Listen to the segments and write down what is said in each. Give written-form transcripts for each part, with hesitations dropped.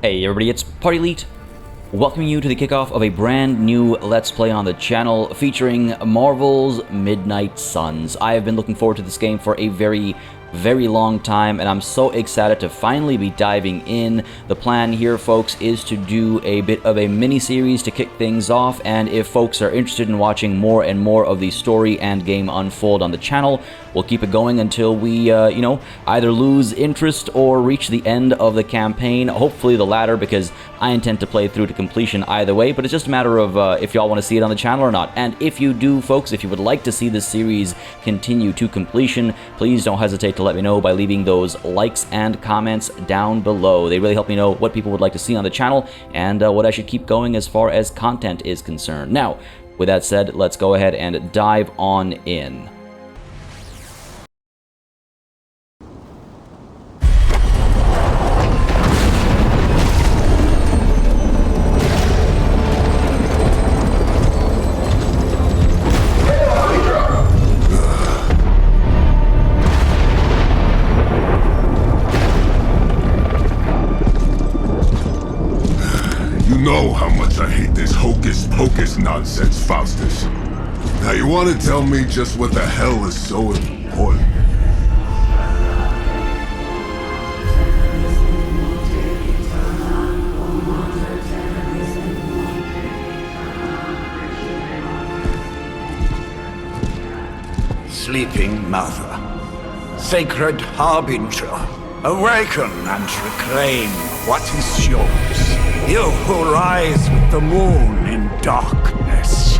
Hey everybody, it's PartyElite, welcoming you to the kickoff of a brand new Let's Play on the channel featuring Marvel's Midnight Suns. I have been looking forward to this game for a very long time, and I'm so excited to finally be diving in. The plan here, folks, is to do a bit of a mini-series to kick things off, and if folks are interested in watching more and more of the story and game unfold on the channel, we'll keep it going until we, either lose interest or reach the end of the campaign. Hopefully the latter, because I intend to play through to completion either way, but it's just a matter of if y'all want to see it on the channel or not. And if you do, folks, if you would like to see this series continue to completion, please don't hesitate to let me know by leaving those likes and comments down below. They really help me know what people would like to see on the channel and what I should keep going as far as content is concerned. Now, with that said, let's go ahead and dive on in. You know how much I hate this hocus-pocus nonsense, Faustus. Now you want to tell me just what the hell is so important? Sleeping Mother, Sacred Harbinger, awaken and reclaim what is yours. You who rise with the moon in darkness,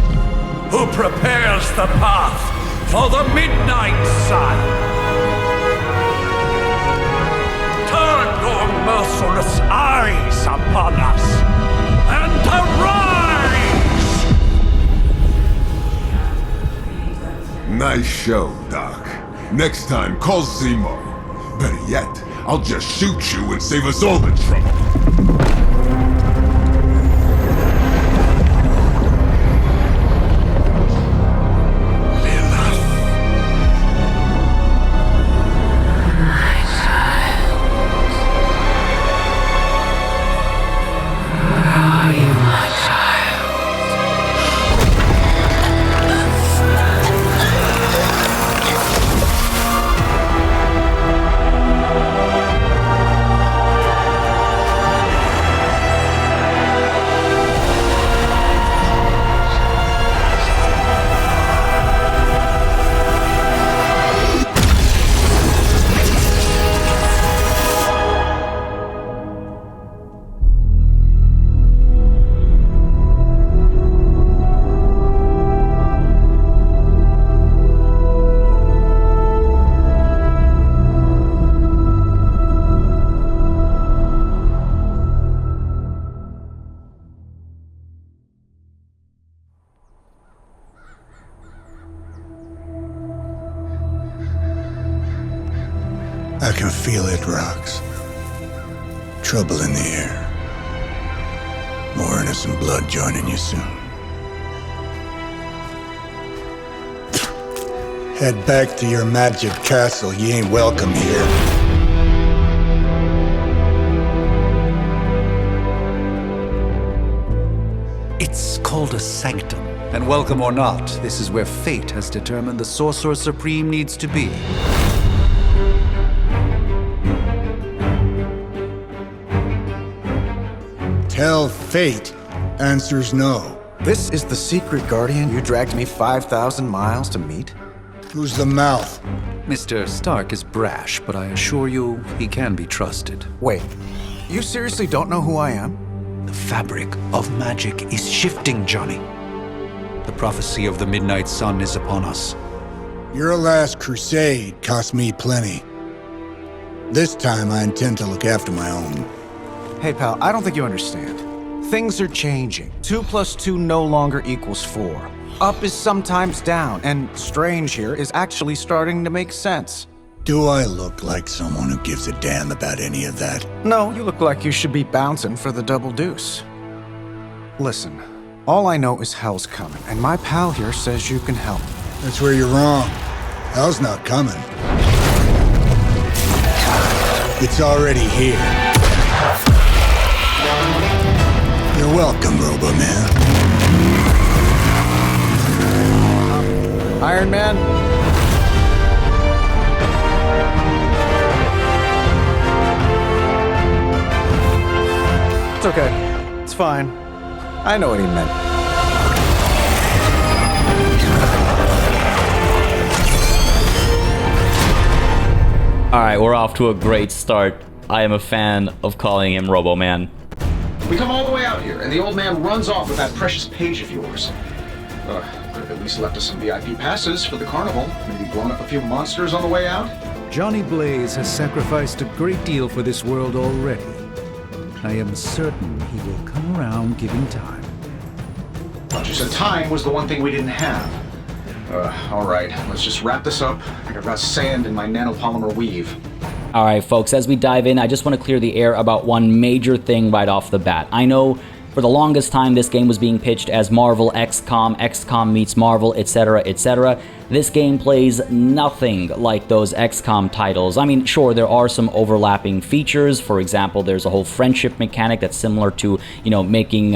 who prepares the path for the midnight sun. Turn your merciless eyes upon us and arise! Nice show, Doc. Next time, call Seymour. Better yet, I'll just shoot you and save us all the trouble. I can feel it, Rox. Trouble in the air. More innocent blood joining you soon. Head back to your magic castle. You ain't welcome here. It's called a Sanctum. And welcome or not, this is where fate has determined the Sorcerer Supreme needs to be. Tell fate. Answers no. This is the secret guardian you dragged me 5,000 miles to meet? Who's the mouth? Mr. Stark is brash, but I assure you, he can be trusted. Wait, you seriously don't know who I am? The fabric of magic is shifting, Johnny. The prophecy of the Midnight Sun is upon us. Your last crusade cost me plenty. This time I intend to look after my own. Hey pal, I don't think you understand. Things are changing. 2 + 2 no longer equals 4. Up is sometimes down, and strange here is actually starting to make sense. Do I look like someone who gives a damn about any of that? No, you look like you should be bouncing for the double deuce. Listen, all I know is hell's coming, and my pal here says you can help. That's where you're wrong. Hell's not coming. It's already here. Robo-Man. Iron Man? It's okay. It's fine. I know what he meant. Alright, we're off to a great start. I am a fan of calling him Robo-Man. We come all the way out here, and the old man runs off with that precious page of yours. Could have at least left us some VIP passes for the carnival. Maybe blown up a few monsters on the way out. Johnny Blaze has sacrificed a great deal for this world already. I am certain he will come around giving time. Thought you said time was the one thing we didn't have. All right, let's just wrap this up. I've got sand in my nanopolymer weave. Alright folks, as we dive in, I just want to clear the air about one major thing right off the bat. I know for the longest time this game was being pitched as Marvel XCOM, XCOM meets Marvel, etc., etc. This game plays nothing like those XCOM titles. I mean, sure, there are some overlapping features. For example, there's a whole friendship mechanic that's similar to, you know, making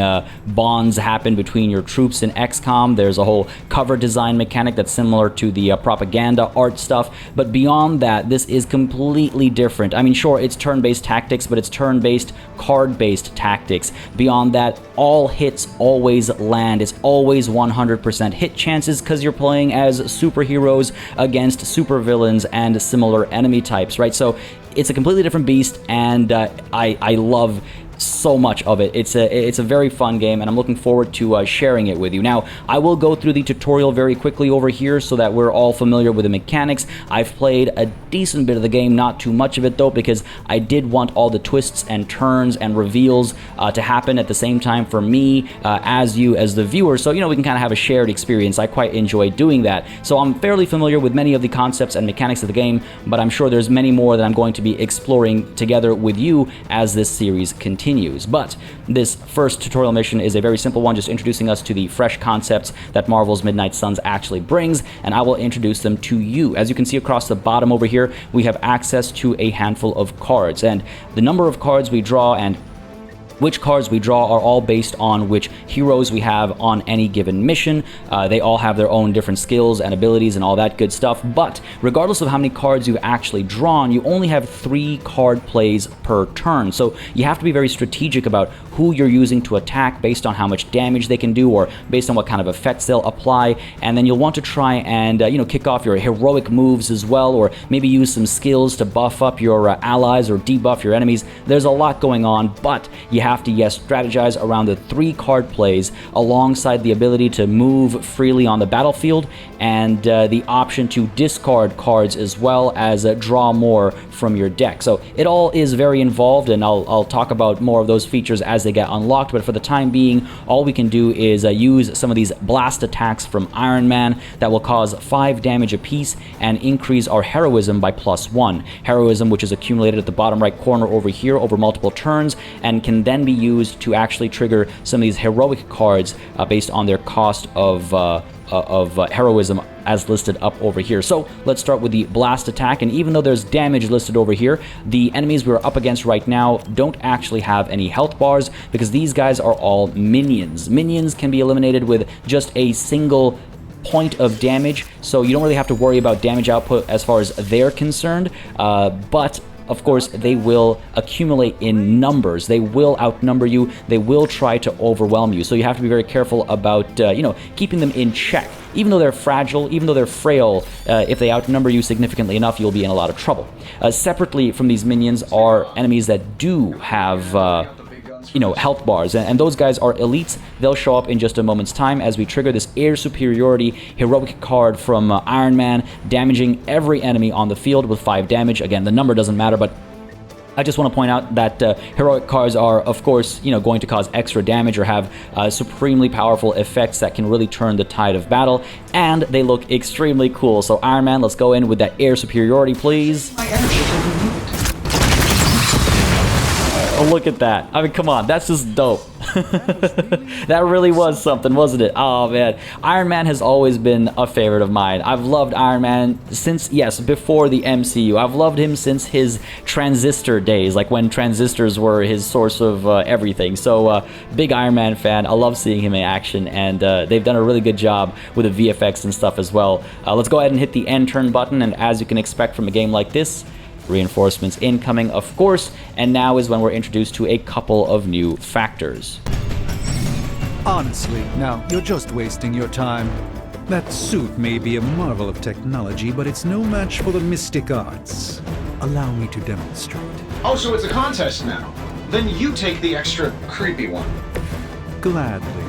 bonds happen between your troops in XCOM. There's a whole cover design mechanic that's similar to the propaganda art stuff. But beyond that, this is completely different. I mean, sure, it's turn-based tactics, but it's turn-based, card-based tactics. Beyond that, all hits always land. It's always 100% hit chances because you're playing as superheroes against supervillains and similar enemy types, right? So it's a completely different beast, and I love so much of it. It's a very fun game, and I'm looking forward to sharing it with you. Now, I will go through the tutorial very quickly over here so that we're all familiar with the mechanics. I've played a decent bit of the game, not too much of it though, because I did want all the twists and turns and reveals to happen at the same time for me as you as the viewer, so you know we can kind of have a shared experience. I quite enjoy doing that. So I'm fairly familiar with many of the concepts and mechanics of the game, but I'm sure there's many more that I'm going to be exploring together with you as this series continues. But this first tutorial mission is a very simple one, just introducing us to the fresh concepts that Marvel's Midnight Suns actually brings, and I will introduce them to you. As you can see across the bottom over here, we have access to a handful of cards, and the number of cards we draw and which cards we draw are all based on which heroes we have on any given mission. They all have their own different skills and abilities and all that good stuff, but regardless of how many cards you've actually drawn, you only have 3 card plays per turn. So you have to be very strategic about who you're using to attack based on how much damage they can do or based on what kind of effects they'll apply, and then you'll want to try and kick off your heroic moves as well, or maybe use some skills to buff up your allies or debuff your enemies. There's a lot going on, but you have to, yes, strategize around the 3 card plays alongside the ability to move freely on the battlefield and the option to discard cards as well as draw more from your deck. So it all is very involved, and I'll talk about more of those features as they get unlocked, but for the time being, all we can do is use some of these blast attacks from Iron Man that will cause 5 damage apiece and increase our heroism by +1. Heroism, which is accumulated at the bottom right corner over here over multiple turns, and can then be used to actually trigger some of these heroic cards based on their cost of heroism as listed up over here. So let's start with the blast attack, and even though there's damage listed over here, the enemies we're up against right now don't actually have any health bars because these guys are all minions. Minions can be eliminated with just a single point of damage, so you don't really have to worry about damage output as far as they're concerned, but of course, they will accumulate in numbers. They will outnumber you. They will try to overwhelm you. So you have to be very careful about, keeping them in check. Even though they're fragile, even though they're frail, if they outnumber you significantly enough, you'll be in a lot of trouble. Separately from these minions are enemies that do have health bars, and those guys are elites. They'll show up in just a moment's time as we trigger this air superiority heroic card from Iron Man, damaging every enemy on the field with 5 damage. Again, the number doesn't matter, but I just want to point out that heroic cards are, of course, going to cause extra damage or have supremely powerful effects that can really turn the tide of battle, and they look extremely cool. So Iron Man, let's go in with that air superiority, please. My energy can be needed. look at that. I mean, come on, that's just dope. That really was something, wasn't it? Oh, man. Iron Man has always been a favorite of mine. I've loved Iron Man since, yes, before the MCU. I've loved him since his Transistor days, like when transistors were his source of everything. So, big Iron Man fan. I love seeing him in action, and they've done a really good job with the VFX and stuff as well. Let's go ahead and hit the end turn button, and as you can expect from a game like this, reinforcements incoming, of course, and now is when we're introduced to a couple of new factors. Honestly, now, you're just wasting your time. That suit may be a marvel of technology, but it's no match for the mystic arts. Allow me to demonstrate. Oh, so it's a contest now. Then you take the extra creepy one. Gladly.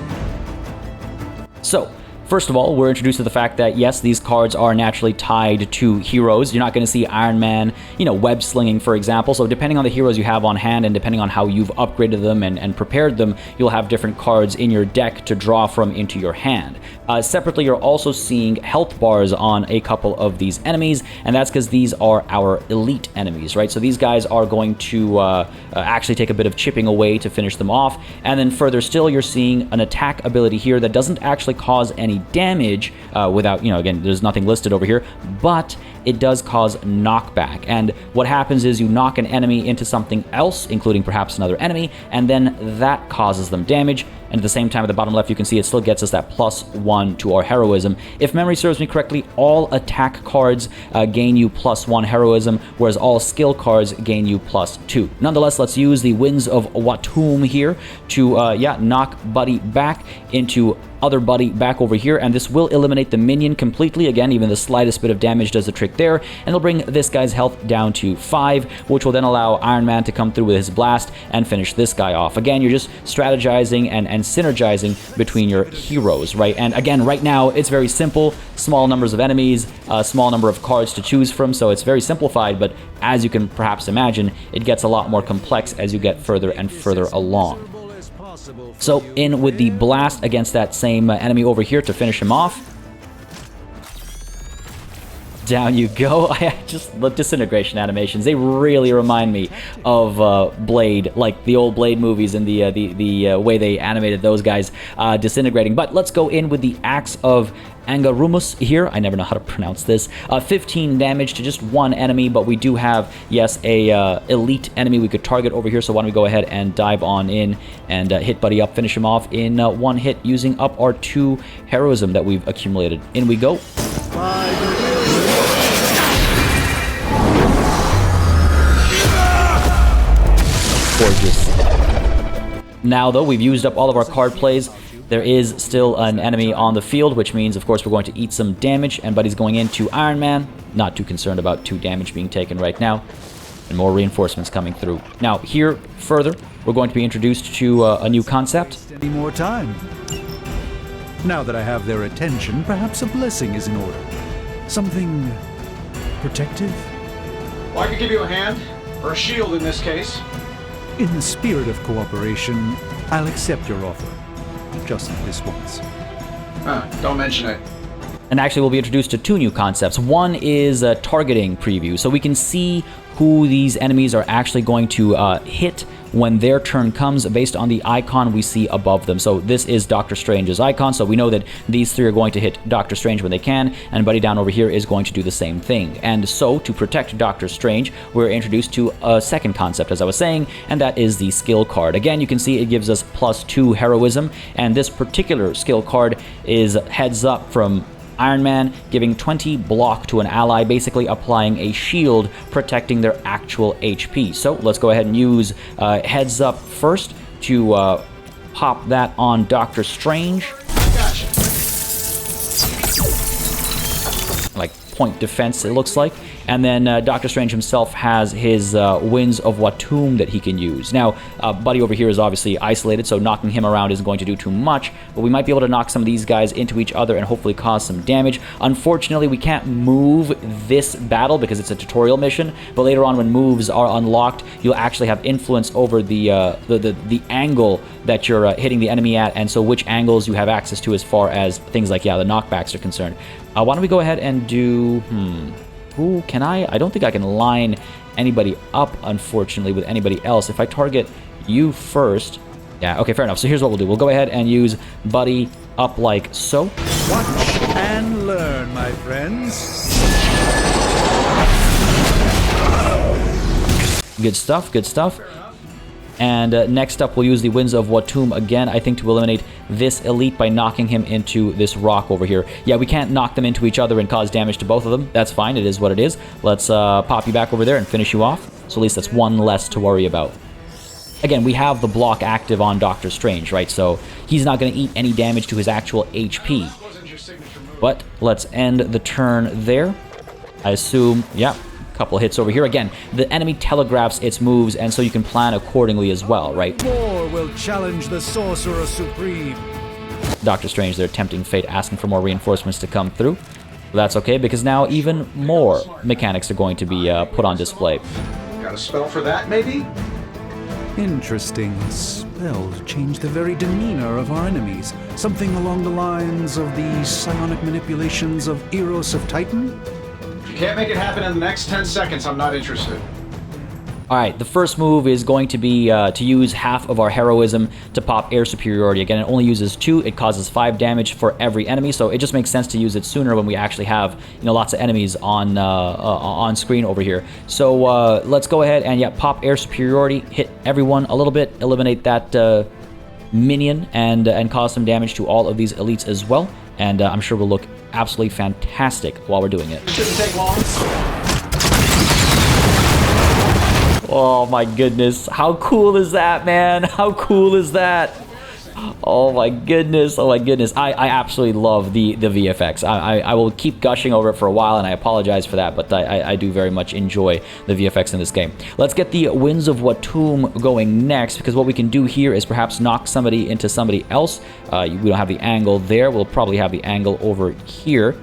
So, first of all, we're introduced to the fact that, yes, these cards are naturally tied to heroes. You're not going to see Iron Man, web slinging, for example. So depending on the heroes you have on hand and depending on how you've upgraded them and prepared them, you'll have different cards in your deck to draw from into your hand. Separately, you're also seeing health bars on a couple of these enemies, and that's because these are our elite enemies, right? So these guys are going to actually take a bit of chipping away to finish them off. And then further still, you're seeing an attack ability here that doesn't actually cause any damage without, again, there's nothing listed over here, but it does cause knockback. And what happens is you knock an enemy into something else, including perhaps another enemy, and then that causes them damage. And at the same time, at the bottom left, you can see it still gets us that +1 to our heroism. If memory serves me correctly, all attack cards gain you +1 heroism, whereas all skill cards gain you +2. Nonetheless, let's use the Winds of Watum here to, knock Buddy back into other Buddy back over here, and this will eliminate the minion completely. Again, even the slightest bit of damage does the trick there, and it'll bring this guy's health down to 5, which will then allow Iron Man to come through with his blast and finish this guy off. Again, you're just strategizing and synergizing between your heroes, right? And again, right now, it's very simple. Small numbers of enemies, a small number of cards to choose from, so it's very simplified, but as you can perhaps imagine, it gets a lot more complex as you get further and further along. So in with the blast against that same enemy over here to finish him off. Down you go. The disintegration animations, they really remind me of Blade, like the old Blade movies and the way they animated those guys disintegrating. But let's go in with the Axe of Angarumus here. I never know how to pronounce this. 15 damage to just one enemy, but we do have, yes, a elite enemy we could target over here. So why don't we go ahead and dive on in and hit Buddy up, finish him off in one hit using up our 2 heroism that we've accumulated. In we go. Gorgeous. Now, though, we've used up all of our card plays. There is still an enemy on the field, which means, of course, we're going to eat some damage, and Buddy's going into Iron Man. Not too concerned about 2 damage being taken right now, and more reinforcements coming through. Now, here, further, we're going to be introduced to a new concept. Any more time? Now that I have their attention, perhaps a blessing is in order. Something protective? Well, I could give you a hand, or a shield in this case. In the spirit of cooperation, I'll accept your offer. Just this once. Don't mention it. And actually, we'll be introduced to 2 new concepts. One is a targeting preview, so we can see who these enemies are actually going to hit when their turn comes based on the icon we see above them. So this is Doctor Strange's icon, so we know that these 3 are going to hit Doctor Strange when they can, and Buddy down over here is going to do the same thing. And so, to protect Doctor Strange, we're introduced to a second concept, as I was saying, and that is the skill card. Again, you can see it gives us +2 heroism, and this particular skill card is Heads Up from Iron Man, giving 20 block to an ally, basically applying a shield protecting their actual HP. So let's go ahead and use Heads Up first to pop that on Doctor Strange. Gotcha. Like point defense, it looks like. And then Doctor Strange himself has his Winds of Watum that he can use. Now, Buddy over here is obviously isolated, so knocking him around isn't going to do too much, but we might be able to knock some of these guys into each other and hopefully cause some damage. Unfortunately, we can't move this battle because it's a tutorial mission, but later on when moves are unlocked, you'll actually have influence over the angle that you're hitting the enemy at, and so which angles you have access to as far as things like, the knockbacks are concerned. Why don't we go ahead and do... Who can I don't think I can line anybody up, unfortunately, with anybody else. If I target you first. Yeah, okay, fair enough. So here's what we'll do. We'll go ahead and use Buddy up like so. Watch and learn, my friends. Good stuff, good stuff. And next up, we'll use the Winds of Watum again, I think, to eliminate this elite by knocking him into this rock over here. Yeah, we can't knock them into each other and cause damage to both of them. That's fine. It is what it is. Let's pop you back over there and finish you off. So at least that's one less to worry about. Again, we have the block active on Doctor Strange, right? So he's not going to eat any damage to his actual HP. But let's end the turn there. I assume, yeah. Couple hits over here. Again, the enemy telegraphs its moves, and so you can plan accordingly as well, right? More will challenge the Sorcerer Supreme. Doctor Strange, their tempting fate, asking for more reinforcements to come through. But that's okay, because now even more mechanics are going to be put on display. Got a spell for that, maybe? Interesting. Spells change the very demeanor of our enemies. Something along the lines of the psionic manipulations of Eros of Titan? Can't make it happen in the next 10 seconds, I'm not interested. Alright, the first move is going to be to use half of our heroism to pop air superiority. Again, it only uses 2, it causes 5 damage for every enemy, so it just makes sense to use it sooner when we actually have, you know, lots of enemies on screen over here. So let's go ahead and, yeah, pop air superiority, hit everyone a little bit, eliminate that minion, and cause some damage to all of these elites as well. And I'm sure we'll look absolutely fantastic while we're doing it. Shouldn't take long. Oh my goodness. How cool is that, man? How cool is that? Oh my goodness. Oh my goodness. I absolutely love the VFX. I will keep gushing over it for a while, and I apologize for that, but I do very much enjoy the VFX in this game. Let's get the Winds of Watum going next, because what we can do here is perhaps knock somebody into somebody else. We don't have the angle there. We'll probably have the angle over here.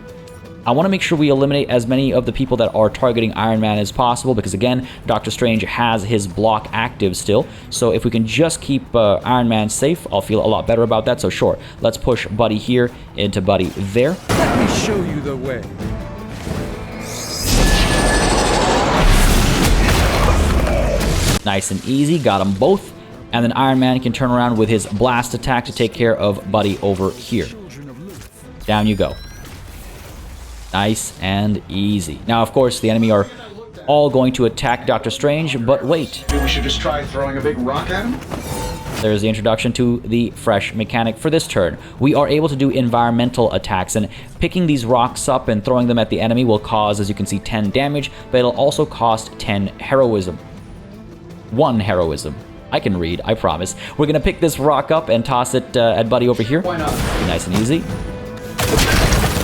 I want to make sure we eliminate as many of the people that are targeting Iron Man as possible, because again, Doctor Strange has his block active still. So if we can just keep Iron Man safe, I'll feel a lot better about that. So sure, let's push Buddy here into Buddy there. Let me show you the way. Nice and easy, got them both. And then Iron Man can turn around with his blast attack to take care of Buddy over here. Down you go. Nice and easy. Now, of course, the enemy are all going to attack Doctor Strange, but wait. Maybe we should just try throwing a big rock at him? There's the introduction to the fresh mechanic for this turn. We are able to do environmental attacks, and picking these rocks up and throwing them at the enemy will cause, as you can see, 10 damage, but it'll also cost 10 heroism. 1 heroism. I can read, I promise. We're going to pick this rock up and toss it at Buddy over here. Why not? Nice and easy.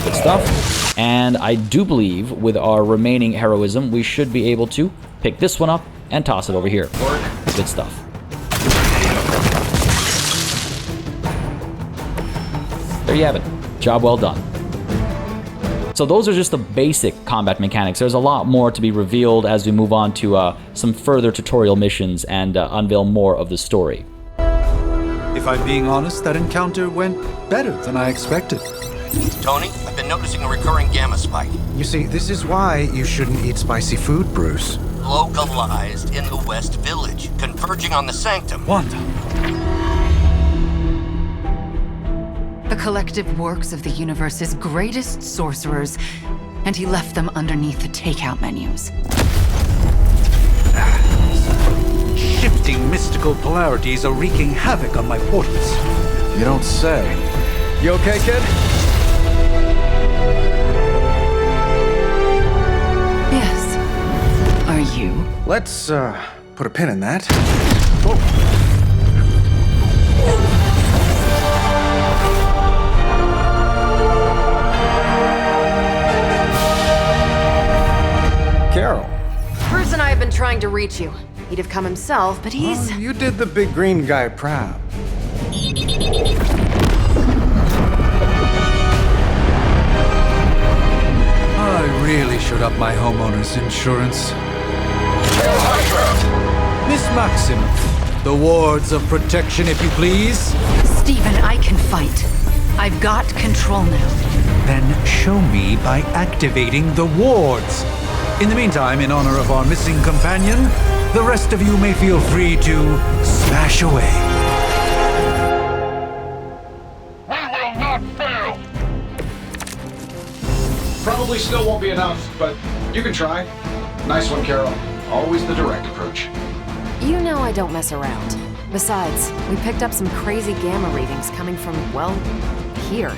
Good stuff. And I do believe with our remaining heroism, we should be able to pick this one up and toss it over here. Good stuff. There you have it. Job well done. So those are just the basic combat mechanics. There's a lot more to be revealed as we move on to some further tutorial missions and unveil more of the story. If I'm being honest, that encounter went better than I expected. Tony, I've been noticing a recurring gamma spike. You see, this is why you shouldn't eat spicy food, Bruce. Localized in the West Village, converging on the Sanctum. Wanda. The collective works of the universe's greatest sorcerers, and he left them underneath the takeout menus. Shifting mystical polarities are wreaking havoc on my portals. You don't say. You okay, kid? Yes. Are you? Let's, put a pin in that. Whoa. Carol. Bruce and I have been trying to reach you. He'd have come himself, but he's... Oh, you did the big green guy proud. I really should up my homeowner's insurance. Miss Maximoff, the wards of protection, if you please. Stephen, I can fight. I've got control now. Then show me by activating the wards. In the meantime, in honor of our missing companion, The rest of you may feel free to smash away. We will not fail! Probably still won't be enough, but you can try. Nice one, Carol. Always the direct approach. You know I don't mess around. Besides, we picked up some crazy gamma readings coming from, well, here.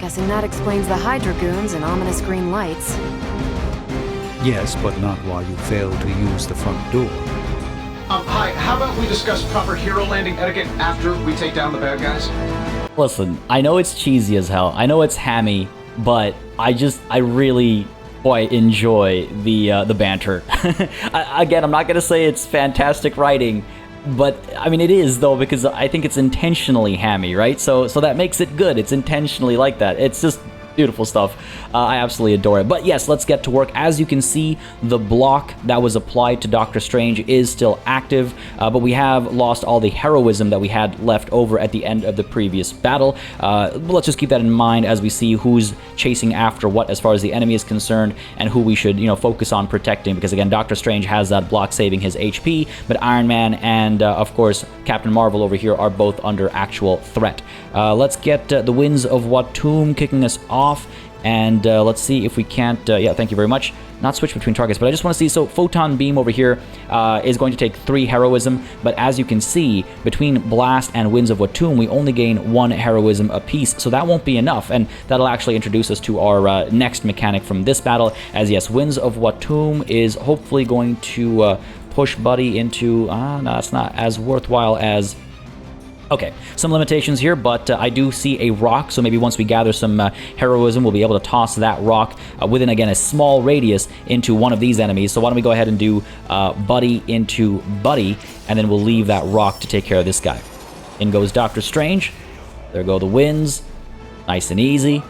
Guessing that explains the Hydra goons and ominous green lights. Yes, but not while you fail to use the front door. Hi, how about we discuss proper hero landing etiquette after we take down the bad guys? Listen, I know it's cheesy as hell. I know it's hammy, but I really, boy, enjoy the banter. Again, I'm not gonna say it's fantastic writing, but I mean it is though, because I think it's intentionally hammy, right? So that makes it good. It's intentionally like that. It's just beautiful stuff. I absolutely adore it. But yes, let's get to work. As you can see, the block that was applied to Doctor Strange is still active, but we have lost all the heroism that we had left over at the end of the previous battle. Let's just keep that in mind as we see who's chasing after what as far as the enemy is concerned, and who we should, focus on protecting, because again, Doctor Strange has that block saving his HP, but Iron Man and of course Captain Marvel over here are both under actual threat. Let's get the Winds of Watum kicking us off, and let's see if we can't, yeah, thank you very much, not switch between targets, but I just want to see, so Photon Beam over here is going to take 3 heroism, but as you can see, between Blast and Winds of Watum, we only gain 1 heroism apiece, so that won't be enough, and that'll actually introduce us to our next mechanic from this battle, as yes, Winds of Watum is hopefully going to push Buddy into, no, that's not as worthwhile as... Okay, some limitations here, but I do see a rock, so maybe once we gather some heroism, we'll be able to toss that rock within, again, a small radius into one of these enemies. So why don't we go ahead and do Buddy into Buddy, and then we'll leave that rock to take care of this guy. In goes Doctor Strange. There go the winds. Nice and easy.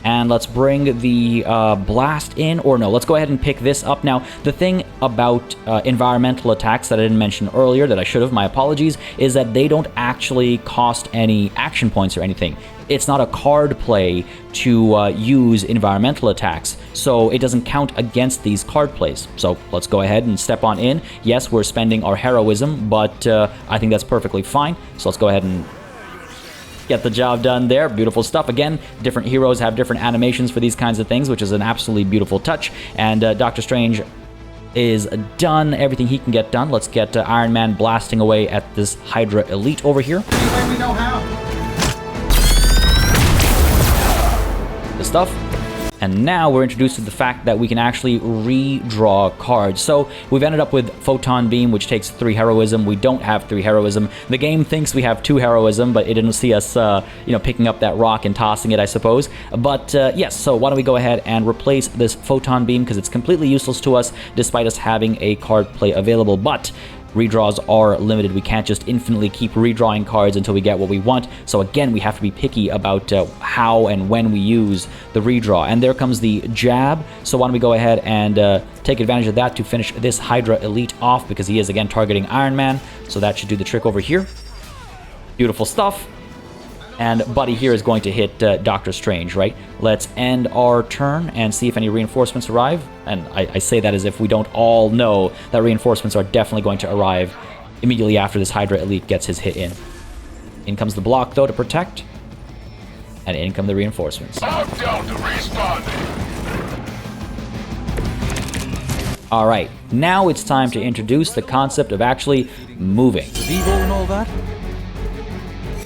And let's bring the blast in, or no, let's go ahead and pick this up. Now, the thing about environmental attacks that I didn't mention earlier, that I should have, my apologies, is that they don't actually cost any action points or anything. It's not a card play to use environmental attacks, so it doesn't count against these card plays. So let's go ahead and step on in. Yes, we're spending our heroism, but I think that's perfectly fine. So let's go ahead and get the job done there. Beautiful stuff. Again, different heroes have different animations for these kinds of things, which is an absolutely beautiful touch. And Doctor Strange is done everything he can get done. Let's get Iron Man blasting away at this Hydra Elite over here. Anyway, we know how. The stuff. And now we're introduced to the fact that we can actually redraw cards. So we've ended up with Photon Beam, which takes 3 heroism. We don't have 3 heroism. The game thinks we have 2 heroism, but it didn't see us, picking up that rock and tossing it, I suppose. But yes, so why don't we go ahead and replace this Photon Beam, because it's completely useless to us, despite us having a card play available. But redraws are limited. We can't just infinitely keep redrawing cards until we get what we want. So again, we have to be picky about how and when we use the redraw. And there comes the jab. So why don't we go ahead and take advantage of that to finish this Hydra Elite off, because he is again targeting Iron Man. So that should do the trick over here. Beautiful stuff. And Buddy here is going to hit Doctor Strange, right? Let's end our turn and see if any reinforcements arrive. And I say that as if we don't all know that reinforcements are definitely going to arrive immediately after this Hydra Elite gets his hit in. In comes the block, though, to protect. And in come the reinforcements. I'm down to responding. All right, now it's time to introduce the concept of actually moving. Vivo and all that?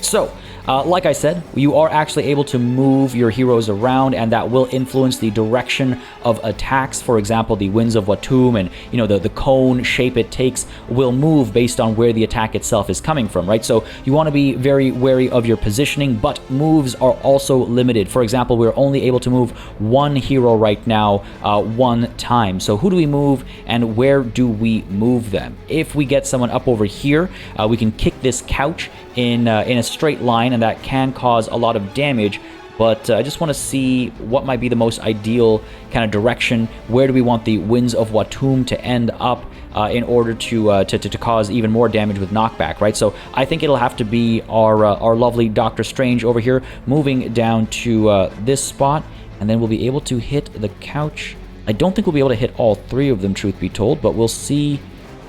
So, like I said, you are actually able to move your heroes around, and that will influence the direction of attacks. For example, the Winds of Watum and, the cone shape it takes will move based on where the attack itself is coming from, right? So you want to be very wary of your positioning, but moves are also limited. For example, we're only able to move 1 hero right now, 1 time. So who do we move, and where do we move them? If we get someone up over here, we can kick this couch in a straight line, and that can cause a lot of damage. But I just want to see what might be the most ideal kind of direction. Where do we want the Winds of Watum to end up in order to cause even more damage with knockback, right? So I think it'll have to be our lovely Doctor Strange over here, moving down to this spot, and then we'll be able to hit the couch I don't think we'll be able to hit all 3 of them, truth be told, but we'll see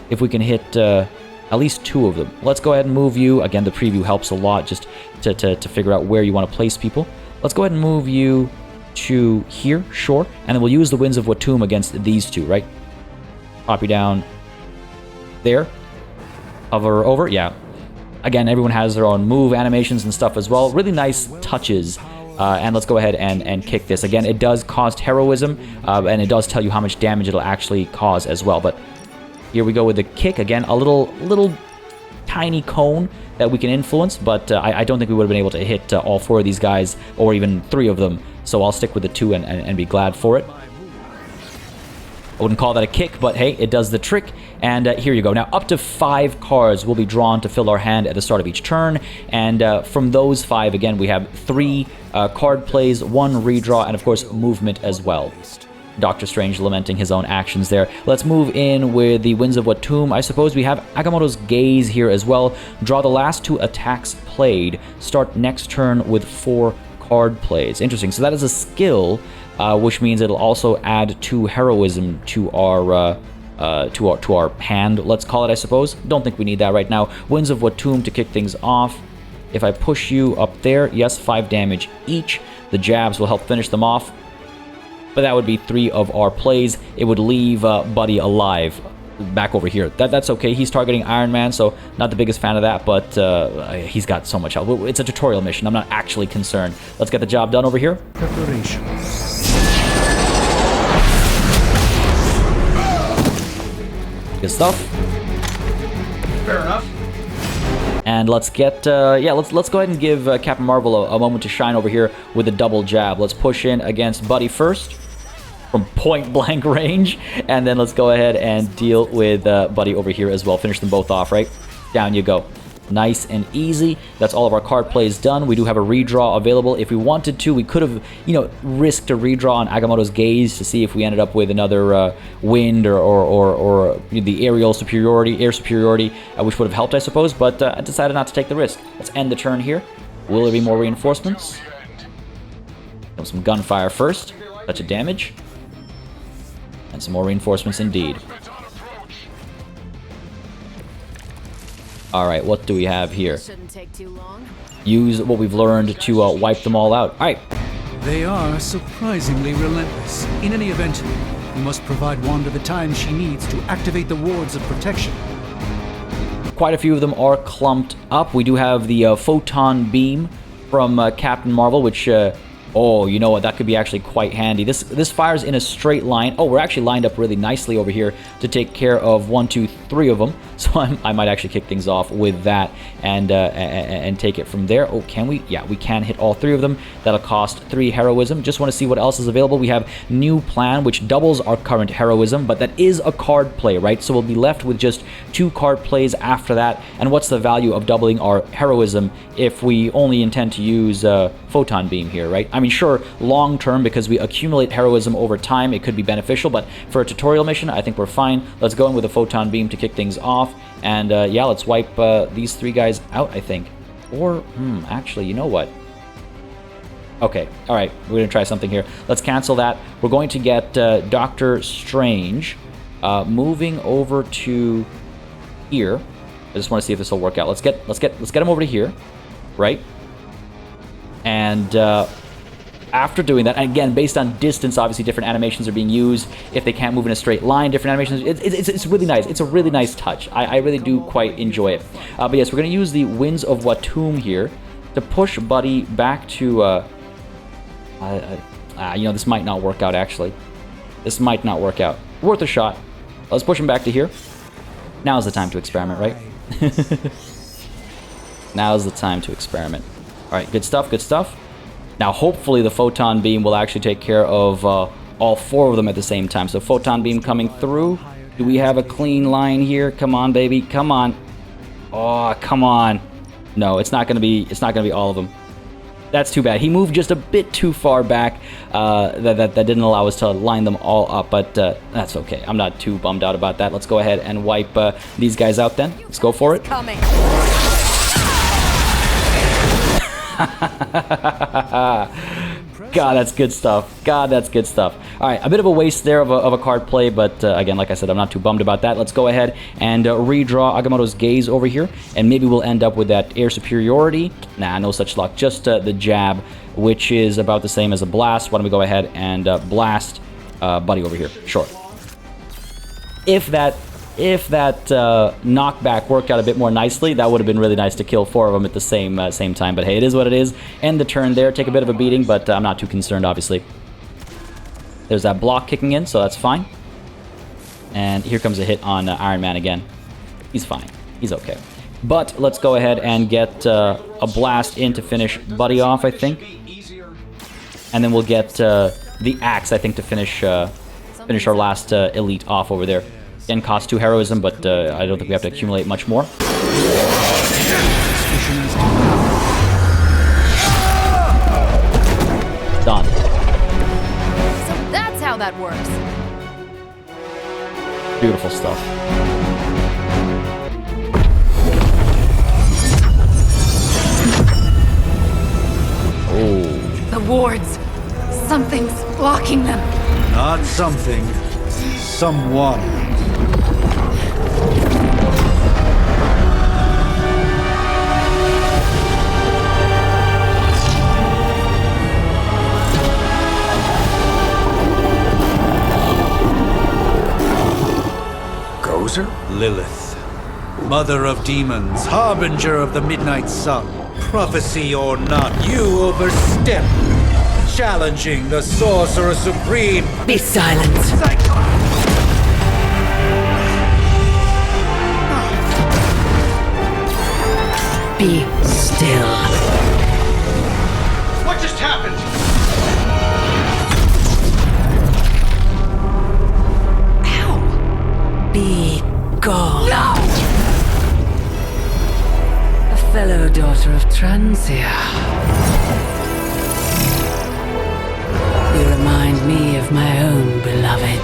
if we can hit at least 2 of them. Let's go ahead and move you. Again, the preview helps a lot just to figure out where you want to place people. Let's go ahead and move you to here, sure, and then we'll use the Winds of Watum against these 2, right? Pop you down there. Hover over, yeah. Again, everyone has their own move animations and stuff as well. Really nice touches. And let's go ahead and kick this. Again, it does cost heroism, and it does tell you how much damage it'll actually cause as well. But here we go with the kick. Again, a little tiny cone that we can influence, but I don't think we would have been able to hit all 4 of these guys, or even 3 of them. So I'll stick with the 2 and be glad for it. I wouldn't call that a kick, but hey, it does the trick. And here you go. Now, up to 5 cards will be drawn to fill our hand at the start of each turn. And from those 5, again, we have 3 card plays, 1 redraw, and of course, movement as well. Doctor Strange lamenting his own actions there. Let's move in with the Winds of Watum. I suppose we have Agamotto's Gaze here as well. Draw the last 2 attacks played. Start next turn with 4 card plays. Interesting. So that is a skill, which means it'll also add 2 heroism to our hand, let's call it, I suppose. Don't think we need that right now. Winds of Watum to kick things off. If I push you up there, yes, 5 damage each. The jabs will help finish them off. But that would be 3 of our plays. It would leave Buddy alive back over here. That's okay. He's targeting Iron Man, so not the biggest fan of that, but he's got so much health. It's a tutorial mission. I'm not actually concerned. Let's get the job done over here. Preparation. Good stuff. Fair enough. And let's get, let's go ahead and give Captain Marvel a moment to shine over here with a double jab. Let's push in against Buddy first from point blank range, and then let's go ahead and deal with Buddy over here as well. Finish them both off, right? Down you go. Nice and easy. That's all of our card plays done. We do have a redraw available. If we wanted to, we could have, risked a redraw on Agamotto's Gaze to see if we ended up with another wind or the air superiority, which would have helped, I suppose, but I decided not to take the risk. Let's end the turn here. Will there be more reinforcements? Some gunfire first. Touch of damage. And some more reinforcements indeed. Alright, what do we have here? Shouldn't take too long. Use what we've learned to wipe them all out. Alright. They are surprisingly relentless. In any event, you must provide Wanda the time she needs to activate the wards of protection. Quite a few of them are clumped up. We do have the photon beam from Captain Marvel, which... oh, you know what? That could be actually quite handy. This fires in a straight line. Oh, we're actually lined up really nicely over here to take care of 1, 2, 3 of them. So I might actually kick things off with that and take it from there. Oh, can we? Yeah, we can hit all 3 of them. That'll cost 3 heroism. Just want to see what else is available. We have New Plan, which doubles our current heroism, but that is a card play, right? So we'll be left with just 2 card plays after that. And what's the value of doubling our heroism if we only intend to use Photon Beam here, right? I mean, sure, long term, because we accumulate heroism over time, it could be beneficial, but for a tutorial mission, I think we're fine. Let's go in with a Photon Beam to kick things off. And yeah, let's wipe these 3 guys out, I think. Or, actually, you know what? Okay, all right, we're going to try something here. Let's cancel that. We're going to get Doctor Strange moving over to here. I just want to see if this will work out. Let's get him over to here, right? And after doing that, and again, based on distance, obviously different animations are being used. If they can't move in a straight line, different animations. It's really nice. It's a really nice touch. I really do quite enjoy it. But yes, we're going to use the Winds of Watum here to push Buddy back to... this might not work out, actually. This might not work out. Worth a shot. Let's push him back to here. Now's the time to experiment, right? Now's the time to experiment. All right, good stuff, good stuff. Now, hopefully the Photon Beam will actually take care of all 4 of them at the same time. So Photon Beam coming through. Do we have a clean line here? Come on, baby, come on. Oh, come on. No, it's not gonna be all of them. That's too bad. He moved just a bit too far back. That didn't allow us to line them all up, but that's okay. I'm not too bummed out about that. Let's go ahead and wipe these guys out then. Let's go for it. Coming. God, that's good stuff. God, that's good stuff. All right, a bit of a waste there of a card play, but again, like I said, I'm not too bummed about that. Let's go ahead and redraw Agamotto's Gaze over here, and maybe we'll end up with that air superiority. Nah, no such luck. Just the jab, which is about the same as a blast. Why don't we go ahead and blast Buddy over here? Sure. If that knockback worked out a bit more nicely, that would have been really nice to kill 4 of them at the same time. But hey, it is what it is. End the turn there. Take a bit of a beating, but I'm not too concerned, obviously. There's that block kicking in, so that's fine. And here comes a hit on Iron Man again. He's fine. He's okay. But let's go ahead and get a blast in to finish Buddy off, I think. And then we'll get the axe, I think, to finish our last elite off over there. Again, cost 2 heroism, but I don't think we have to accumulate much more. Done. So that's how that works. Beautiful stuff. Oh. The wards. Something's blocking them. Not something. Someone. Gozer? Lilith, mother of demons, harbinger of the midnight sun. Prophecy or not, you overstep, challenging the Sorcerer Supreme. Be silent. Be still. What just happened? Be gone. No! A fellow daughter of Transia. You remind me of my own beloved.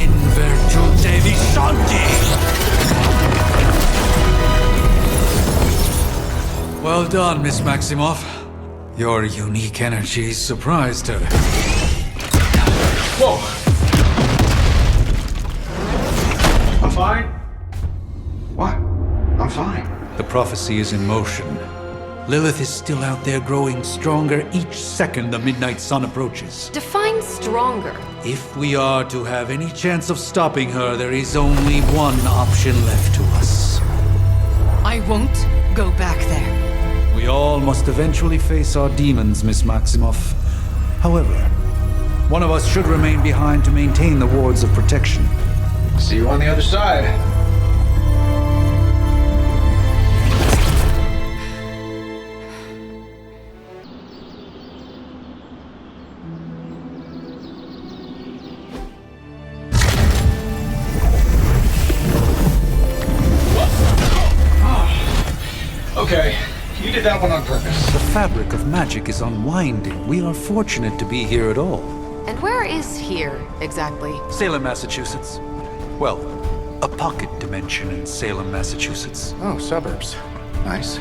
In virtute vishanti. Well done, Miss Maximoff. Your unique energy surprised her. Whoa! I'm fine. What? I'm fine. The prophecy is in motion. Lilith is still out there growing stronger each second the midnight sun approaches. Define stronger. If we are to have any chance of stopping her, there is only one option left to us. I won't go back there. We all must eventually face our demons, Miss Maximoff. However, one of us should remain behind to maintain the wards of protection. See you on the other side. Okay, you did that one on purpose. The fabric of magic is unwinding. We are fortunate to be here at all. And where is here, exactly? Salem, Massachusetts. Well, a pocket dimension in Salem, Massachusetts. Oh, suburbs. Nice.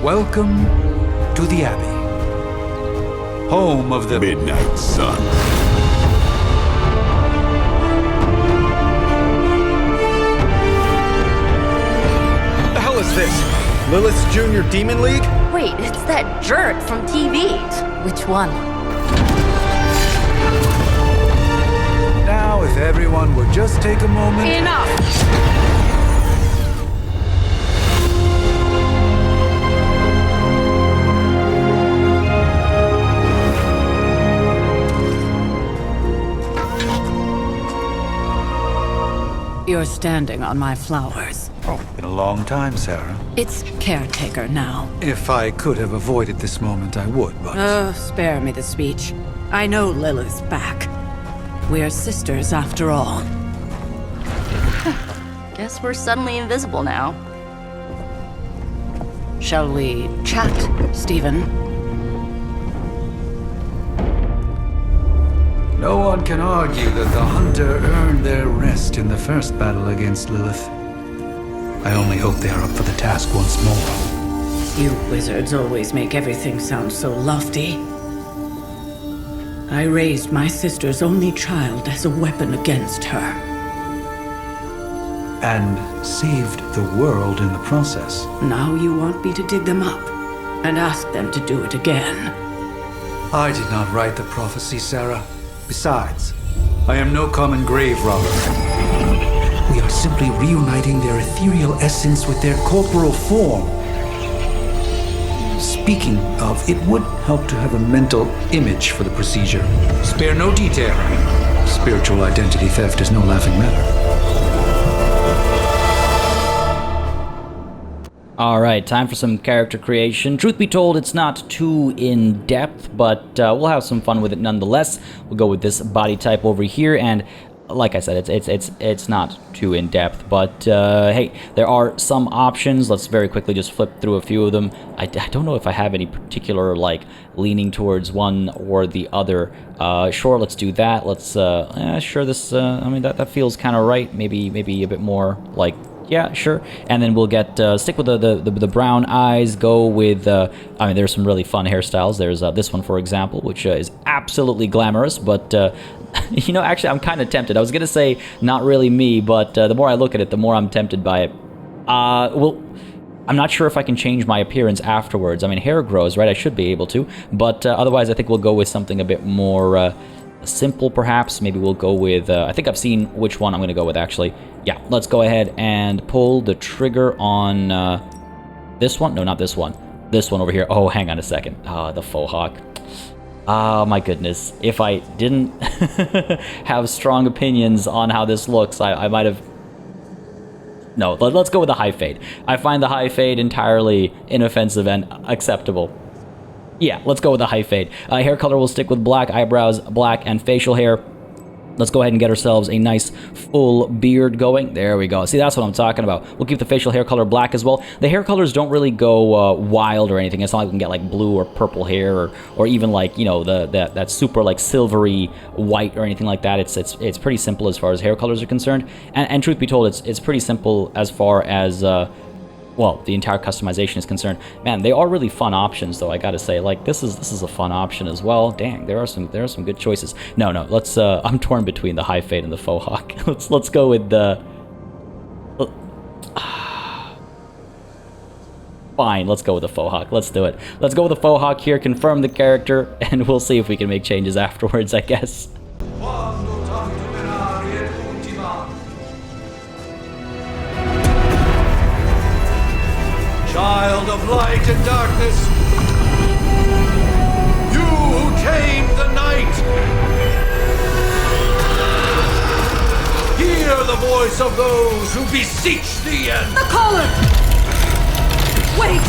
Welcome to the Abbey. Home of the Midnight Sun. What the hell is this? Lilith's Junior Demon League? Wait, it's that jerk from TV. Which one? Now, if everyone would just take a moment. Enough! You're standing on my flowers. Oh, been a long time, Sarah. It's caretaker now. If I could have avoided this moment, I would, but... Spare me the speech. I know Lilith's back. We're sisters after all. Guess we're suddenly invisible now. Shall we chat, Stephen? No one can argue that the Hunter earned their rest in the first battle against Lilith. I only hope they are up for the task once more. You wizards always make everything sound so lofty. I raised my sister's only child as a weapon against her. And saved the world in the process. Now you want me to dig them up and ask them to do it again. I did not write the prophecy, Sarah. Besides, I am no common grave robber. We are simply reuniting their ethereal essence with their corporal form. Speaking of, it would help to have a mental image for the procedure. Spare no detail. Spiritual identity theft is no laughing matter. Alright, time for some character creation. Truth be told, it's not too in-depth, but we'll have some fun with it nonetheless. We'll go with this body type over here, and like I said, it's not too in-depth, but hey, there are some options. Let's very quickly just flip through a few of them. I don't know if I have any particular, like, leaning towards one or the other. Sure, let's do that. Let's, sure, this, I mean, that feels kind of right. Maybe a bit more, like, yeah, sure. And then we'll get stick with the brown eyes. Go with I mean, there's some really fun hairstyles. There's this one, for example, which is absolutely glamorous. But you know, actually, I'm kind of tempted. I was gonna say not really me, but the more I look at it, the more I'm tempted by it. Well, I'm not sure if I can change my appearance afterwards. I mean, hair grows, right? I should be able to. But otherwise, I think we'll go with something a bit more simple, perhaps. Maybe we'll go with. I think I've seen which one I'm gonna go with, actually. Yeah, let's go ahead and pull the trigger on this one. No, not this one. This one over here. Oh, hang on a second. The faux hawk. Oh, my goodness. If I didn't have strong opinions on how this looks, I might have... No, let's go with the high fade. I find the high fade entirely inoffensive and acceptable. Yeah, let's go with the high fade. Hair color will stick with black, eyebrows black, and facial hair. Let's go ahead and get ourselves a nice full beard going. There we go. See, that's what I'm talking about. We'll keep the facial hair color black as well. The hair colors don't really go wild or anything. It's not like we can get like blue or purple hair or even like, you know, that super like silvery white or anything like that. It's pretty simple as far as hair colors are concerned. And truth be told, it's pretty simple as far as well, the entire customization is concerned. Man, they are really fun options, though. I gotta say, like this is a fun option as well. Dang, there are some good choices. No, let's. I'm torn between the high fade and the faux hawk. let's go with the. Fine, let's go with the faux hawk. Let's do it. Let's go with the faux hawk here. Confirm the character, and we'll see if we can make changes afterwards, I guess. Child of light and darkness, you who tamed the night, hear the voice of those who beseech thee and... The collar! Wait!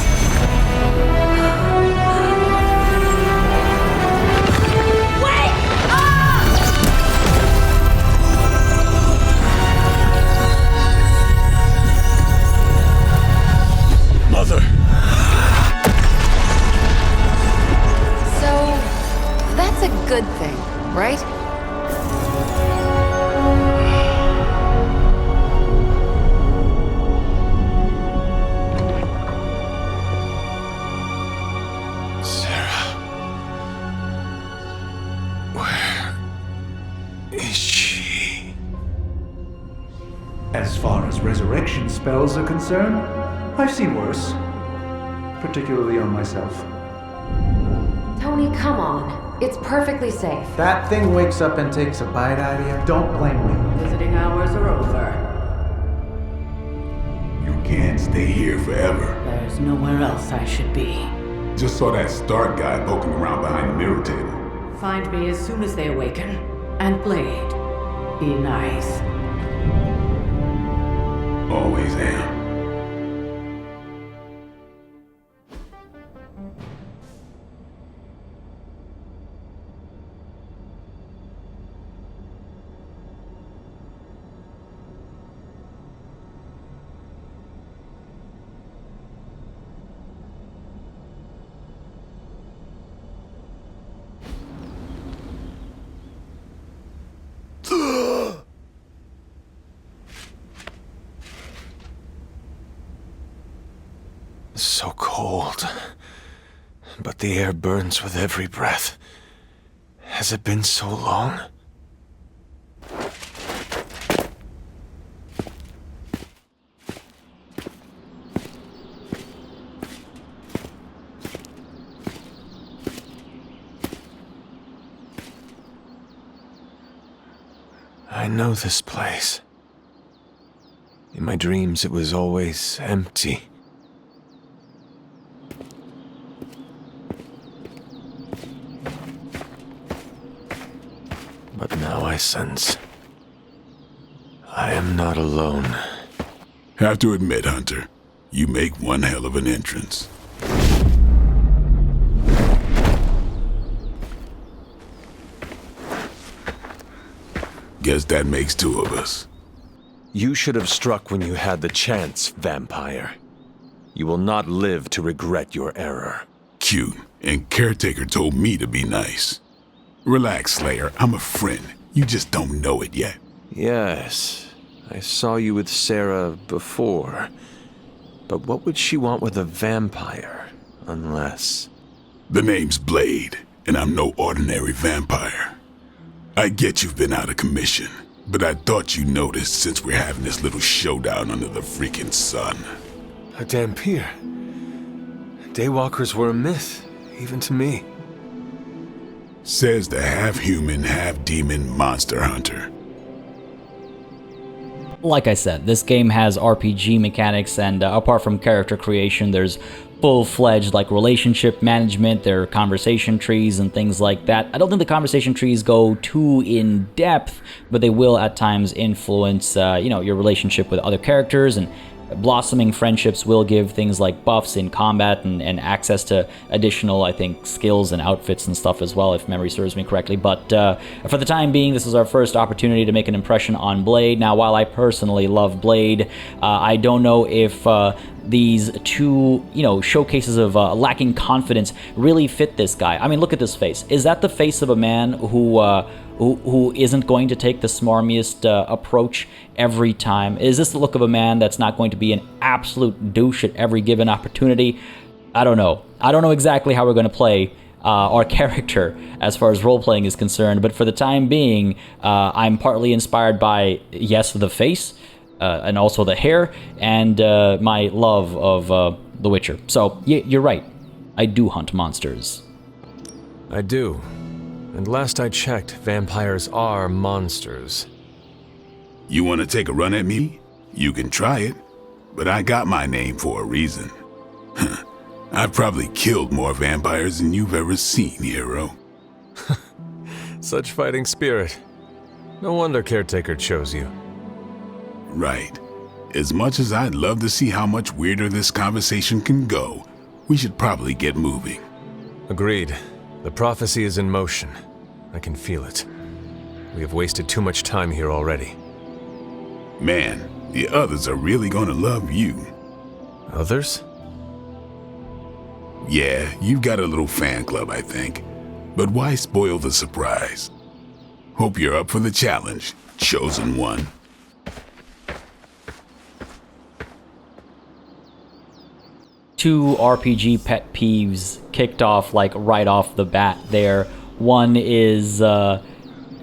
Wait! Mother. So, that's a good thing, right? Sarah. Where is she? As far as resurrection spells are concerned, I've seen worse. Particularly on myself. Tony, come on. It's perfectly safe. That thing wakes up and takes a bite out of you. Don't blame me. Visiting hours are over. You can't stay here forever. There's nowhere else I should be. Just saw that Stark guy poking around behind the mirror table. Find me as soon as they awaken. And Blade, be nice. Always am. So cold. But the air burns with every breath. Has it been so long? I know this place. In my dreams, it was always empty. But now I sense I am not alone. Have to admit, Hunter, you make one hell of an entrance. Guess that makes two of us. You should have struck when you had the chance, vampire. You will not live to regret your error. Cute, and Caretaker told me to be nice. Relax, Slayer, I'm a friend. You just don't know it yet. Yes, I saw you with Sarah before. But what would she want with a vampire, unless... The name's Blade, and I'm no ordinary vampire. I get you've been out of commission, but I thought you noticed since we're having this little showdown under the freaking sun. A Dampier. Daywalkers were a myth, even to me. Says the half-human, half-demon monster hunter. Like I said, this game has RPG mechanics, and apart from character creation, there's full-fledged like relationship management. There are conversation trees and things like that. I don't think the conversation trees go too in depth, but they will at times influence your relationship with other characters, and blossoming friendships will give things like buffs in combat and access to additional, I think, skills and outfits and stuff as well, if memory serves me correctly. But for the time being, this is our first opportunity to make an impression on Blade. Now, while I personally love Blade, I don't know if these two, showcases of lacking confidence really fit this guy. I mean, look at this face. Is that the face of a man who isn't going to take the smarmiest approach every time? Is this the look of a man that's not going to be an absolute douche at every given opportunity? I don't know. I don't know exactly how we're going to play our character as far as role-playing is concerned, but for the time being, I'm partly inspired by, yes, the face, and also the hair, and my love of The Witcher. So, you're right. I do hunt monsters. I do. And last I checked, vampires are monsters. You want to take a run at me? You can try it, but I got my name for a reason. I've probably killed more vampires than you've ever seen, hero. Such fighting spirit. No wonder Caretaker chose you. Right. As much as I'd love to see how much weirder this conversation can go, we should probably get moving. Agreed. The prophecy is in motion. I can feel it. We have wasted too much time here already. Man, the others are really gonna love you. Others? Yeah, you've got a little fan club, I think. But why spoil the surprise? Hope you're up for the challenge, chosen one. Two RPG pet peeves kicked off like right off the bat there. One is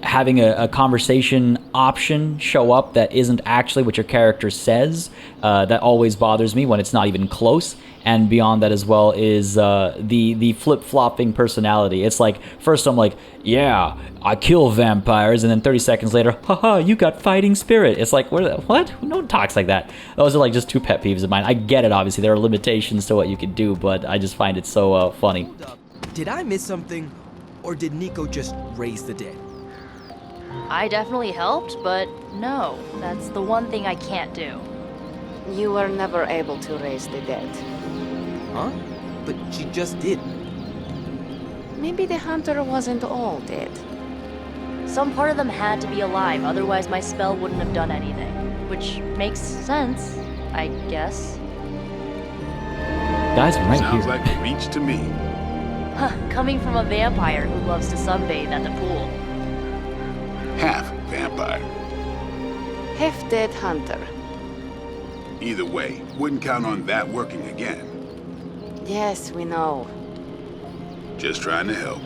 having a conversation option show up that isn't actually what your character says. That always bothers me when it's not even close. And beyond that as well is the flip-flopping personality. It's like, first I'm like, yeah, I kill vampires, and then 30 seconds later, haha, you got fighting spirit. It's like, what? No one talks like that. Those are like just two pet peeves of mine. I get it, obviously. There are limitations to what you can do, but I just find it so funny. Did I miss something, or did Nico just raise the dead? I definitely helped, but no, that's the one thing I can't do. You were never able to raise the dead. Huh? But she just did. Maybe the hunter wasn't all dead. Some part of them had to be alive, otherwise my spell wouldn't have done anything. Which makes sense, I guess. Guys, right Sounds here. like a reach to me. Huh, coming from a vampire who loves to sunbathe at the pool. Half vampire. Half-dead hunter. Either way, wouldn't count on that working again. Yes, we know. Just trying to help.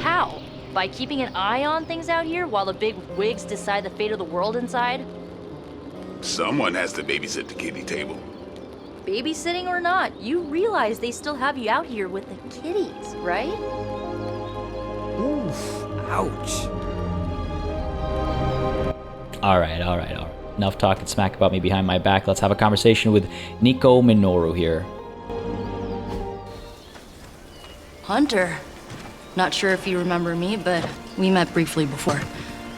How? By keeping an eye on things out here while the big wigs decide the fate of the world inside? Someone has to babysit the kitty table. Babysitting or not, you realize they still have you out here with the kitties, right? Oof. Ouch. All right. Enough talking smack about me behind my back. Let's have a conversation with Nico Minoru here. Hunter. Not sure if you remember me, but we met briefly before.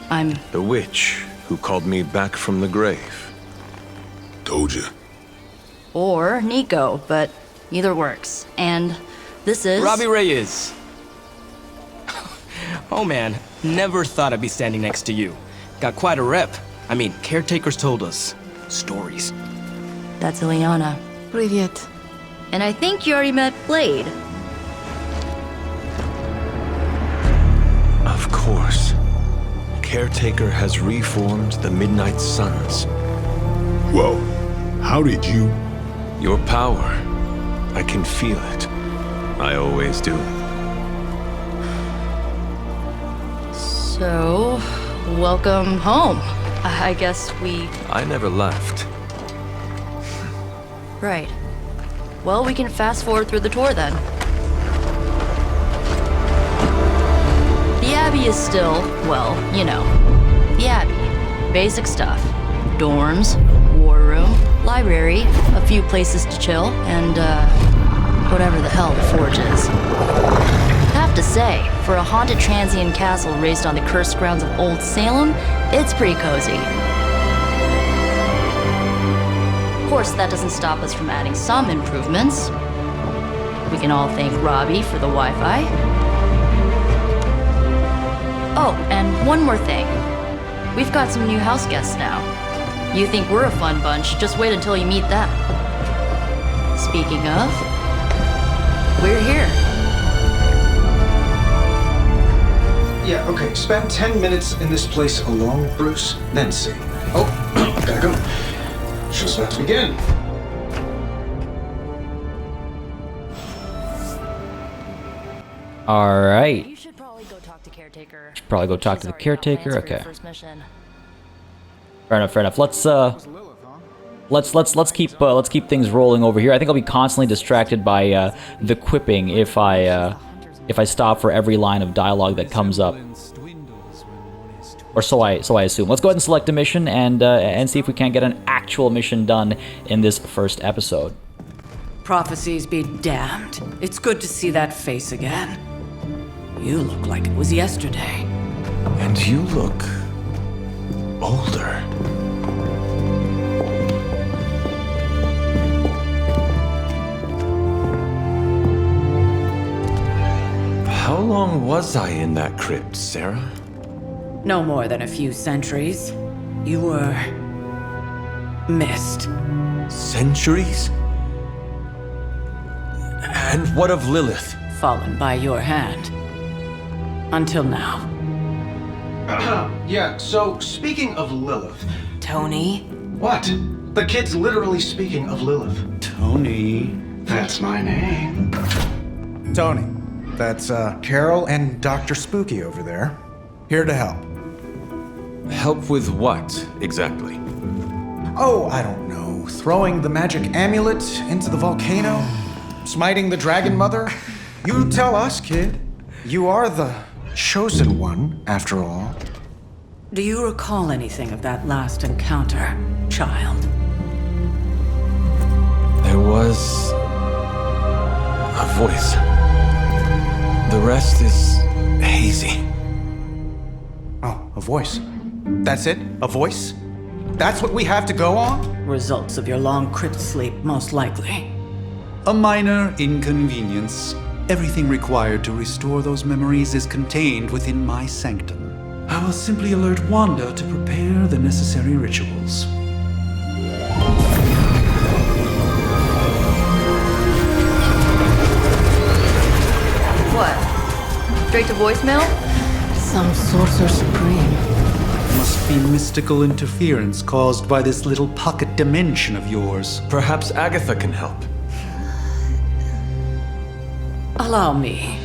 I'm... The witch who called me back from the grave. Told you. Or Nico, but either works. And this is... Robbie Reyes. Oh man, never thought I'd be standing next to you. Got quite a rep. I mean, caretakers told us stories. That's Ileana. Привет. And I think you already met Blade. Of course. Caretaker has reformed the Midnight Suns. Whoa. How did you? Your power. I can feel it. I always do. So, welcome home. I guess we... I never left. Right. Well, we can fast forward through the tour then. The Abbey is still, well, you know, the Abbey. Basic stuff. Dorms, war room, library, a few places to chill, and, whatever the hell the Forge is. Have to say, for a haunted transient castle raised on the cursed grounds of Old Salem, it's pretty cozy. Of course, that doesn't stop us from adding some improvements. We can all thank Robbie for the Wi-Fi. Oh, and one more thing. We've got some new house guests now. You think we're a fun bunch, just wait until you meet them. Speaking of, we're here. Yeah, okay. Spend 10 minutes in this place alone, Bruce, then see. Oh, gotta go. Show's about to begin. All right. You should probably go talk to Caretaker. Probably go talk to the Caretaker. Okay. First mission. Fair enough. Let's keep things rolling over here. I think I'll be constantly distracted by the quipping if I stop for every line of dialogue that comes up, or so I assume. Let's go ahead and select a mission and see if we can't get an actual mission done in this first episode. Prophecies be damned. It's good to see that face again. You look like it was yesterday. And you look older. How long was I in that crypt, Sarah? No more than a few centuries. You were... missed. Centuries? And what of Lilith? Fallen by your hand. Until now. Yeah, so speaking of Lilith... Tony? What? The kid's literally speaking of Lilith. Tony. That's my name. Tony. That's, Carol and Dr. Spooky over there. Here to help. Help with what, exactly? Oh, I don't know. Throwing the magic amulet into the volcano? Smiting the Dragon Mother? You tell us, kid. You are the chosen one, after all. Do you recall anything of that last encounter, child? There was... a voice. The rest is hazy. Oh, a voice. That's it? A voice? That's what we have to go on? Results of your long crypt sleep, most likely. A minor inconvenience. Everything required to restore those memories is contained within my sanctum. I will simply alert Wanda to prepare the necessary rituals. What? Straight to voicemail? Some sorcerer supreme. Must be mystical interference caused by this little pocket dimension of yours. Perhaps Agatha can help. Allow me.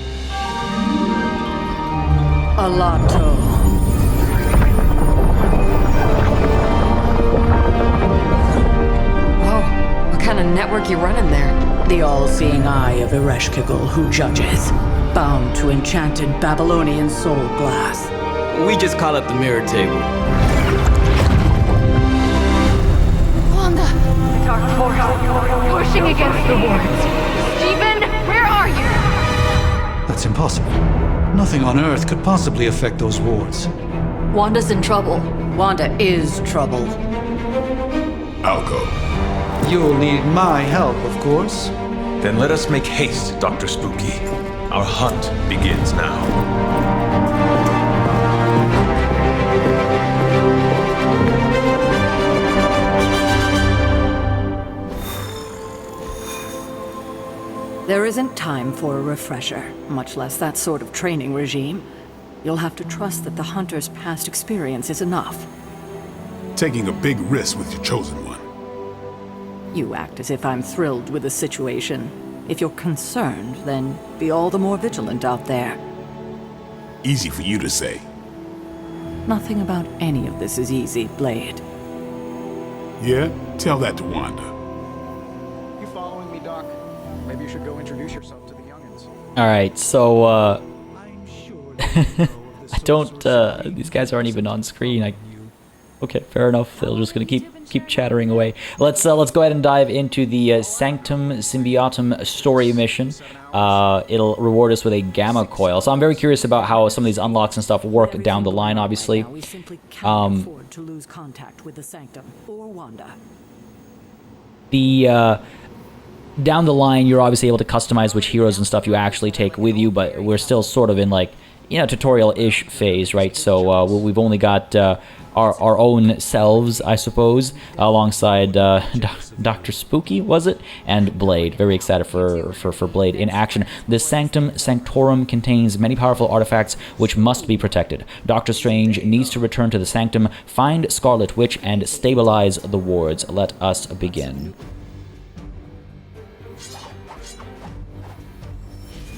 Alato. Whoa, what kind of network you running there? The all-seeing eye of Ereshkigal who judges, bound to enchanted Babylonian soul glass. We just call it the mirror table. Wanda! The dark force pushing against the wards. Stephen, where are you? That's impossible. Nothing on Earth could possibly affect those wards. Wanda's in trouble. Wanda is trouble. I'll go. You'll need my help, of course. Then let us make haste, Dr. Spooky. Our hunt begins now. There isn't time for a refresher, much less that sort of training regime. You'll have to trust that the Hunter's past experience is enough. Taking a big risk with your chosen one. You act as if I'm thrilled with the situation. If you're concerned, then be all the more vigilant out there. Easy for you to say. Nothing about any of this is easy, Blade. Yeah? Tell that to Wanda. You following me, Doc? Maybe you should go introduce yourself to the youngins. Alright, so, I don't, these guys aren't even on screen. Okay, fair enough. They're just gonna keep chattering away. Let's go ahead and dive into the Sanctum Symbiotum story mission. It'll reward us with a gamma coil. So I'm very curious about how some of these unlocks and stuff work down the line, obviously. We simply can't afford to lose contact with the Sanctum or Wanda. Down the line, you're obviously able to customize which heroes and stuff you actually take with you, but we're still sort of in, like, you know, tutorial-ish phase, right? So we've only got our own selves, I suppose, alongside Dr. Spooky, was it? And Blade. Very excited for Blade in action. The Sanctum Sanctorum contains many powerful artifacts which must be protected. Doctor Strange needs to return to the Sanctum, find Scarlet Witch, and stabilize the wards. Let us begin.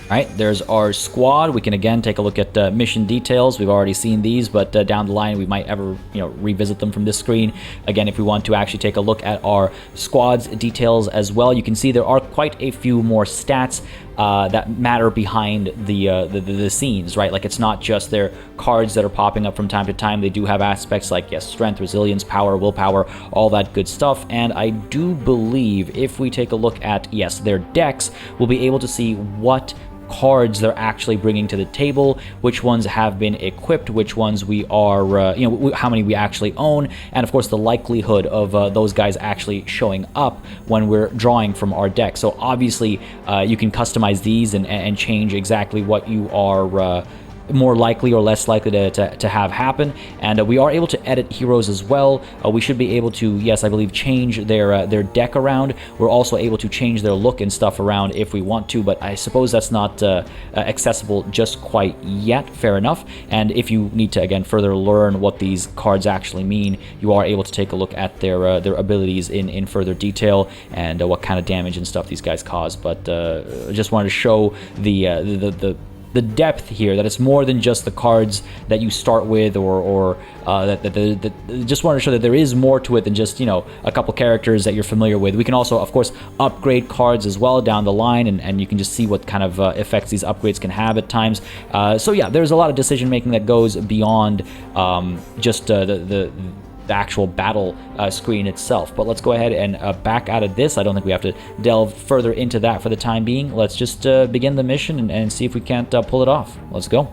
Alright, there's our squad. We can again take a look at mission details. We've already seen these, but down the line we might ever, revisit them from this screen. Again, if we want to actually take a look at our squad's details as well, you can see there are quite a few more stats that matter behind the scenes, right? Like, it's not just their cards that are popping up from time to time. They do have aspects like, yes, strength, resilience, power, willpower, all that good stuff. And I do believe if we take a look at, yes, their decks, we'll be able to see what cards they're actually bringing to the table, which ones have been equipped, which ones we are, how many we actually own, and of course the likelihood of those guys actually showing up when we're drawing from our deck. So obviously you can customize these and change exactly what you are more likely or less likely to have happen. And we are able to edit heroes as well. We should be able to, yes, I believe, change their deck around. We're also able to change their look and stuff around if we want to, but I suppose that's not accessible just quite yet. Fair enough. And if you need to, again, further learn what these cards actually mean, you are able to take a look at their abilities in further detail and what kind of damage and stuff these guys cause. But just wanted to show the depth here, that it's more than just the cards that you start with, or just wanted to show that there is more to it than just, a couple characters that you're familiar with. We can also, of course, upgrade cards as well down the line, and you can just see what kind of effects these upgrades can have at times. So yeah, there's a lot of decision making that goes beyond just the actual battle screen itself. But let's go ahead and back out of this. I don't think we have to delve further into that for the time being. Let's just begin the mission and see if we can't pull it off. Let's go.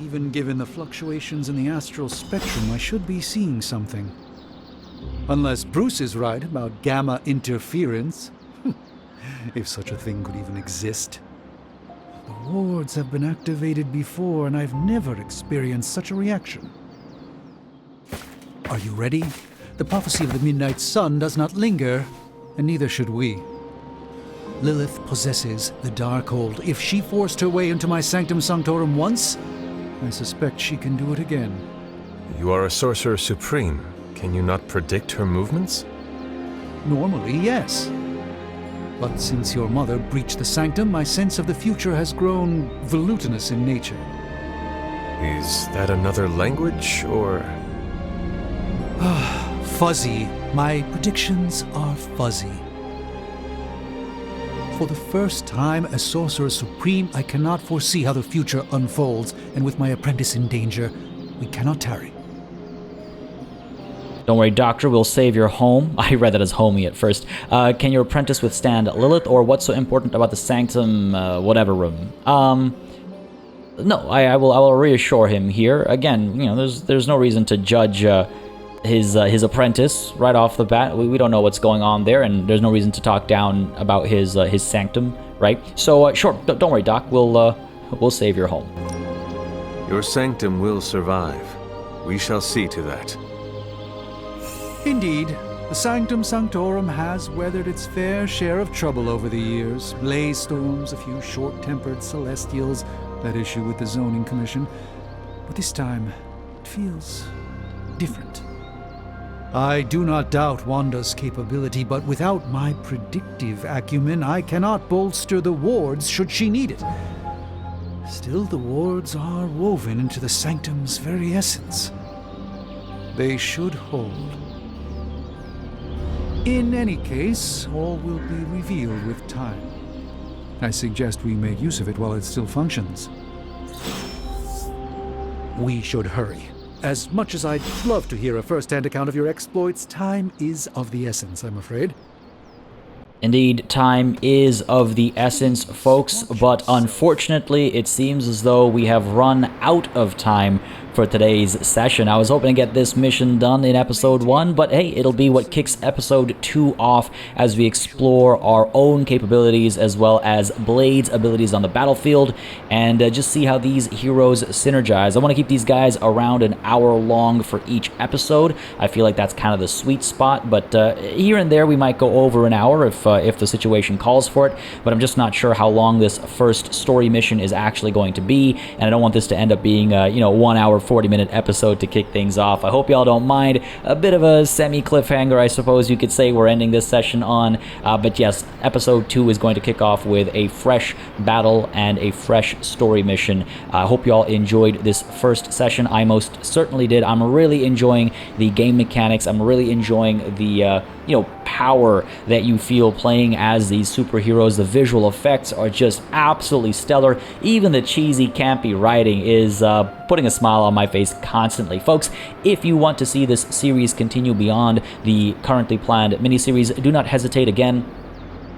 Even given the fluctuations in the astral spectrum, I should be seeing something. Unless Bruce is right about gamma interference. If such a thing could even exist. The wards have been activated before, and I've never experienced such a reaction. Are you ready? The prophecy of the Midnight Sun does not linger, and neither should we. Lilith possesses the Darkhold. If she forced her way into my Sanctum Sanctorum once, I suspect she can do it again. You are a Sorcerer Supreme. Can you not predict her movements? Normally, yes. But since your mother breached the Sanctum, my sense of the future has grown volutinous in nature. Is that another language, or...? Fuzzy. My predictions are fuzzy. For the first time as Sorcerer Supreme, I cannot foresee how the future unfolds, and with my apprentice in danger, we cannot tarry. Don't worry, Doctor, we'll save your home. I read that as homie at first. Can your apprentice withstand Lilith, or what's so important about the Sanctum, whatever room? No, I will reassure him here. Again, you know, there's no reason to judge his apprentice right off the bat. We don't know what's going on there, and there's no reason to talk down about his sanctum, right? So sure, don't worry, Doc. We'll save your home. Your sanctum will survive. We shall see to that. Indeed, the Sanctum Sanctorum has weathered its fair share of trouble over the years. Blaze storms, a few short-tempered celestials, that issue with the zoning commission. But this time, it feels different. I do not doubt Wanda's capability, but without my predictive acumen, I cannot bolster the wards should she need it. Still, the wards are woven into the Sanctum's very essence. They should hold. In any case, all will be revealed with time. I suggest we make use of it while it still functions. We should hurry. As much as I'd love to hear a first-hand account of your exploits, time is of the essence, I'm afraid. Indeed, time is of the essence, folks, but unfortunately, it seems as though we have run out of time for today's session. I was hoping to get this mission done in episode 1, but hey, it'll be what kicks episode 2 off as we explore our own capabilities as well as Blade's abilities on the battlefield and just see how these heroes synergize. I want to keep these guys around an hour long for each episode. I feel like that's kind of the sweet spot, but here and there we might go over an hour if the situation calls for it, but I'm just not sure how long this first story mission is actually going to be, and I don't want this to end up being a 1 hour 40-minute episode to kick things off. I hope y'all don't mind. A bit of a semi-cliffhanger, I suppose you could say, we're ending this session on. But yes, episode 2 is going to kick off with a fresh battle and a fresh story mission. I hope y'all enjoyed this first session. I most certainly did. I'm really enjoying the game mechanics. I'm really enjoying the power that you feel playing as these superheroes. The visual effects are just absolutely stellar. Even the cheesy, campy writing is putting a smile on my face constantly. Folks, if you want to see this series continue beyond the currently planned miniseries, do not hesitate again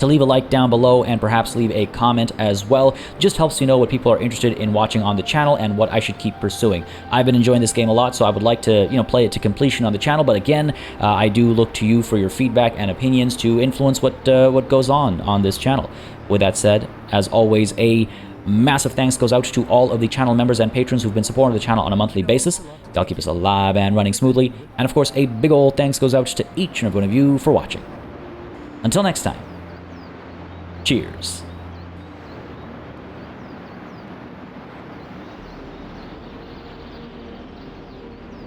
to leave a like down below and perhaps leave a comment as well. Just helps me know what people are interested in watching on the channel and what I should keep pursuing. I've been enjoying this game a lot, so I would like to play it to completion on the channel, but again, I do look to you for your feedback and opinions to influence what goes on this channel. With that said, as always, a massive thanks goes out to all of the channel members and patrons who've been supporting the channel on a monthly basis. Y'all keep us alive and running smoothly. And of course, a big old thanks goes out to each and every one of you for watching. Until next time, cheers.